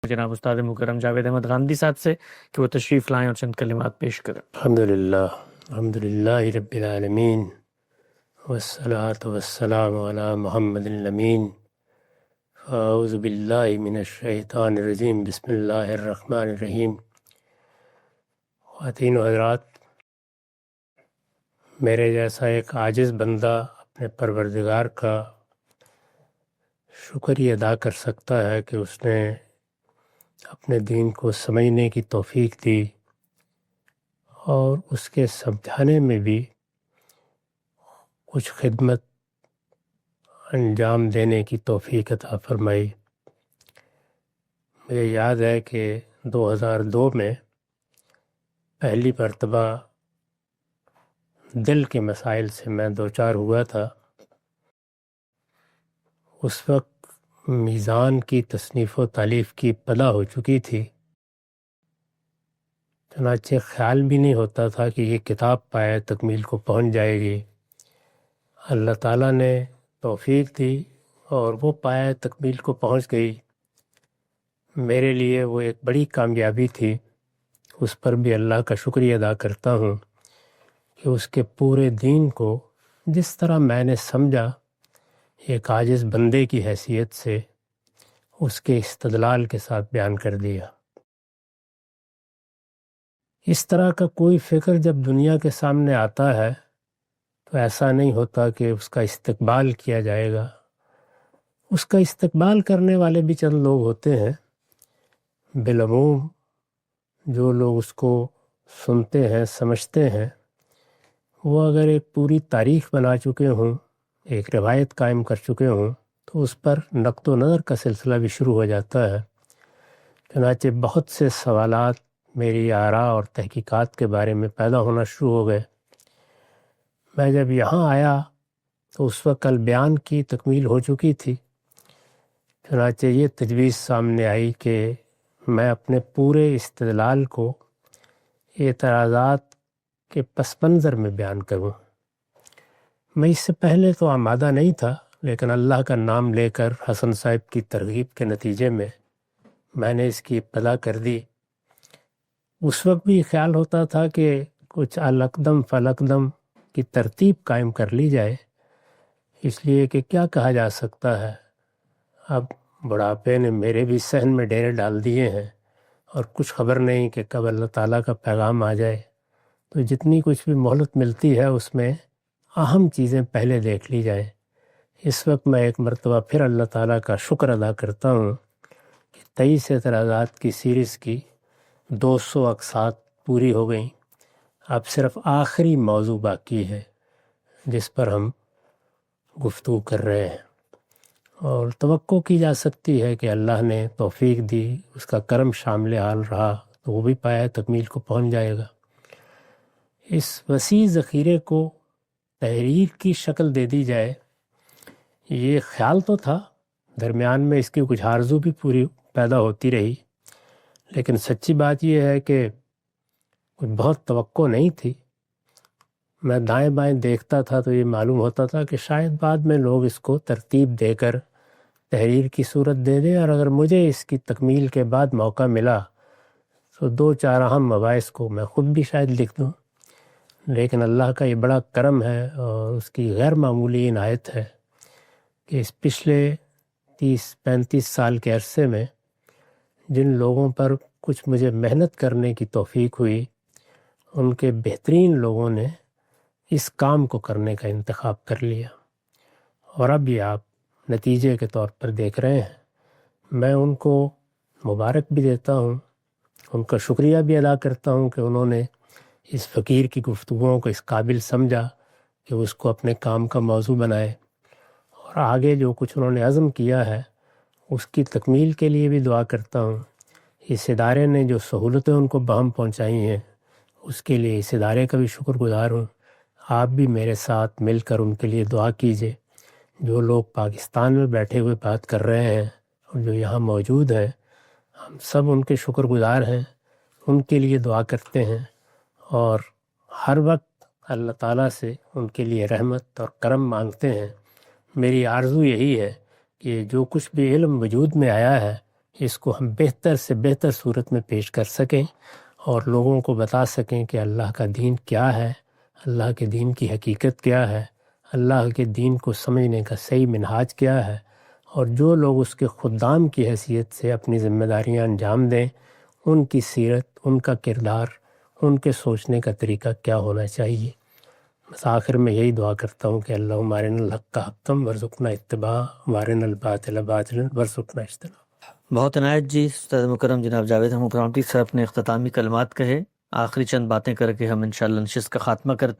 جناب استاد مکرم جاوید احمد غامدی صاحب سے کہ وہ تشریف لائیں اور چند کلمات پیش کریں۔ الحمدللہ رب العالمین والصلاة والسلام علی محمد الامین۔ اعوذ باللہ من الشیطان الرجیم، بسم اللہ الرحمن الرحیم۔ خواتین و حضرات، میرے جیسا ایک عاجز بندہ اپنے پروردگار کا شکر ہی ادا کر سکتا ہے کہ اس نے اپنے دین کو سمجھنے کی توفیق دی اور اس کے سمجھانے میں بھی کچھ خدمت انجام دینے کی توفیق عطا فرمائی۔ مجھے یاد ہے کہ 2002 میں پہلی مرتبہ دل کے مسائل سے میں دوچار ہوا تھا۔ اس وقت میزان کی تصنیف و تالیف کی ابتدا ہو چکی تھی، چنانچہ خیال بھی نہیں ہوتا تھا کہ یہ کتاب پائے تکمیل کو پہنچ جائے گی۔ اللہ تعالیٰ نے توفیق دی اور وہ پائے تکمیل کو پہنچ گئی۔ میرے لیے وہ ایک بڑی کامیابی تھی۔ اس پر بھی اللہ کا شکریہ ادا کرتا ہوں کہ اس کے پورے دین کو جس طرح میں نے سمجھا، ایک عاجز بندے کی حیثیت سے اس کے استدلال کے ساتھ بیان کر دیا۔ اس طرح کا کوئی فکر جب دنیا کے سامنے آتا ہے تو ایسا نہیں ہوتا کہ اس کا استقبال کیا جائے گا۔ اس کا استقبال کرنے والے بھی چند لوگ ہوتے ہیں۔ بالعموم جو لوگ اس کو سنتے ہیں، سمجھتے ہیں، وہ اگر ایک پوری تاریخ بنا چکے ہوں، ایک روایت قائم کر چکے ہوں، تو اس پر نقد و نظر کا سلسلہ بھی شروع ہو جاتا ہے۔ چنانچہ بہت سے سوالات میری آراء اور تحقیقات کے بارے میں پیدا ہونا شروع ہو گئے۔ میں جب یہاں آیا تو اس وقت البیان کی تکمیل ہو چکی تھی۔ چنانچہ یہ تجویز سامنے آئی کہ میں اپنے پورے استدلال کو اعتراضات کے پس منظر میں بیان کروں۔ میں اس سے پہلے تو آمادہ نہیں تھا، لیکن اللہ کا نام لے کر حسن صاحب کی ترغیب کے نتیجے میں نے اس کی ابتدا کر دی۔ اس وقت بھی خیال ہوتا تھا کہ کچھ القدم فلقدم کی ترتیب قائم کر لی جائے، اس لیے کہ کیا کہا جا سکتا ہے، اب بڑھاپے نے میرے بھی صحن میں ڈیرے ڈال دیے ہیں اور کچھ خبر نہیں کہ کب اللہ تعالیٰ کا پیغام آ جائے، تو جتنی کچھ بھی مہلت ملتی ہے اس میں اہم چیزیں پہلے دیکھ لی جائیں۔ اس وقت میں ایک مرتبہ پھر اللہ تعالیٰ کا شکر ادا کرتا ہوں کہ 23 اعتراضات کی سیریز کی 200 اقساط پوری ہو گئیں۔ اب صرف آخری موضوع باقی ہے جس پر ہم گفتگو کر رہے ہیں، اور توقع کی جا سکتی ہے کہ اللہ نے توفیق دی، اس کا کرم شامل حال رہا تو وہ بھی پایا تکمیل کو پہنچ جائے گا۔ اس وسیع ذخیرے کو تحریر کی شکل دے دی جائے، یہ خیال تو تھا، درمیان میں اس کی کچھ آرزو بھی پوری پیدا ہوتی رہی، لیکن سچی بات یہ ہے کہ کچھ بہت توقع نہیں تھی۔ میں دائیں بائیں دیکھتا تھا تو یہ معلوم ہوتا تھا کہ شاید بعد میں لوگ اس کو ترتیب دے کر تحریر کی صورت دے دیں، اور اگر مجھے اس کی تکمیل کے بعد موقع ملا تو 2-4 اہم مباحث کو میں خود بھی شاید لکھ دوں۔ لیکن اللہ کا یہ بڑا کرم ہے اور اس کی غیر معمولی عنایت ہے کہ اس پچھلے 30-35 سال کے عرصے میں جن لوگوں پر کچھ مجھے محنت کرنے کی توفیق ہوئی، ان کے بہترین لوگوں نے اس کام کو کرنے کا انتخاب کر لیا، اور اب یہ آپ نتیجے کے طور پر دیکھ رہے ہیں۔ میں ان کو مبارک بھی دیتا ہوں، ان کا شکریہ بھی ادا کرتا ہوں کہ انہوں نے اس فقیر کی گفتگوؤں کو اس قابل سمجھا کہ اس کو اپنے کام کا موضوع بنائے، اور آگے جو کچھ انہوں نے عزم کیا ہے اس کی تکمیل کے لیے بھی دعا کرتا ہوں۔ اس ادارے نے جو سہولتیں ان کو بہم پہنچائی ہیں اس کے لیے اس ادارے کا بھی شکر گزار ہوں۔ آپ بھی میرے ساتھ مل کر ان کے لیے دعا کیجیے۔ جو لوگ پاکستان میں بیٹھے ہوئے بات کر رہے ہیں اور جو یہاں موجود ہیں، ہم سب ان کے شکر گزار ہیں، ان کے لیے دعا کرتے ہیں، اور ہر وقت اللہ تعالیٰ سے ان کے لیے رحمت اور کرم مانگتے ہیں۔ میری آرزو یہی ہے کہ جو کچھ بھی علم وجود میں آیا ہے اس کو ہم بہتر سے بہتر صورت میں پیش کر سکیں اور لوگوں کو بتا سکیں کہ اللہ کا دین کیا ہے، اللہ کے دین کی حقیقت کیا ہے، اللہ کے دین کو سمجھنے کا صحیح منہاج کیا ہے، اور جو لوگ اس کے خدام کی حیثیت سے اپنی ذمہ داریاں انجام دیں، ان کی سیرت، ان کا کردار، ان کے سوچنے کا طریقہ کیا ہونا چاہیے۔ بس آخر میں یہی دعا کرتا ہوں کہ اللہم ارنا الحق حقا وارزقنا اتباعہ وارنا الباطل باطلا وارزقنا اجتنابہ۔ بہت عنایت جی۔ استاد مکرم جناب جاوید احمد پرامتی صاحب نے اختتامی کلمات کہے۔ آخری چند باتیں کر کے ہم انشاءاللہ نشست کا خاتمہ کرتے ہیں۔